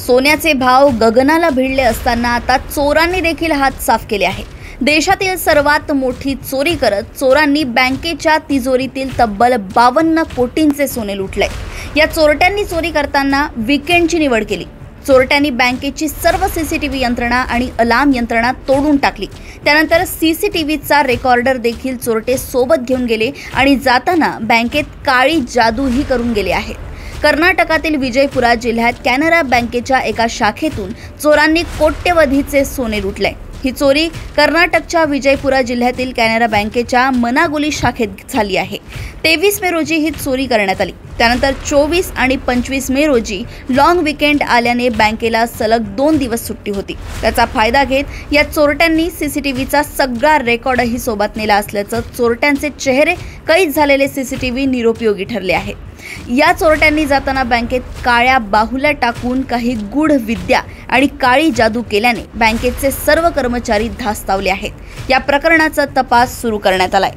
सोन्याचे भाव गगनाला भिडले असताना आता चोरांनी देखील हात साफ केले आहे। देशातील सर्वात मोठी चोरी करत चोरांनी बँकेच्या तिजोरीतील तब्बल 52 कोटींचे सोने लुटले। या चोरट्यांनी चोरी करताना वीकेंडची निवड केली। चोरट्यांनी बँकेची सर्व सीसीटीव्ही यंत्रणा आणि अलार्म यंत्रणा तोडून टाकली। त्यानंतर सीसीटीव्हीचा रेकॉर्डर देखील चोरटे सोबत घेऊन गेले आणि जाताना बँकेत काळी जादूही करून गेले आहे। कर्नाटकातील विजयपुरा जिल्ह्यात कॅनरा बँकेच्या एका शाखेतून चोरांनी कोट्यवधीचे सोने लुटले। ही चोरी कर्नाटकच्या विजयपुरा जिल्ह्यातील कॅनरा बँकेच्या मनागुली शाखेत झाली आहे। 23 मे रोजी ही चोरी करण्यात आली। त्यानंतर 24 आणि 25 मे रोजी लॉंग वीकेंड आल्याने बँकेला सलग 2 दिवस सुट्टी होती। त्याचा फायदा घेत या चोरट्यांनी सीसीटीव्हीचा सगळा रेकॉर्डही सोबत नेला असल्याचं चोरट्यांचे चेहरे कैद झालेले सीसीटीव्ही निरुपयोगी ठरले आहे। या चोरट्यांनी जाताना बँकेत काळ्या बाहुल्या टाकून काही गूढ विद्या आणि काळी जादू केल्याने बँकेचे सर्व कर्मचारी धास्तावले आहेत। या प्रकरणाचा तपास सुरू करण्यात आलाय।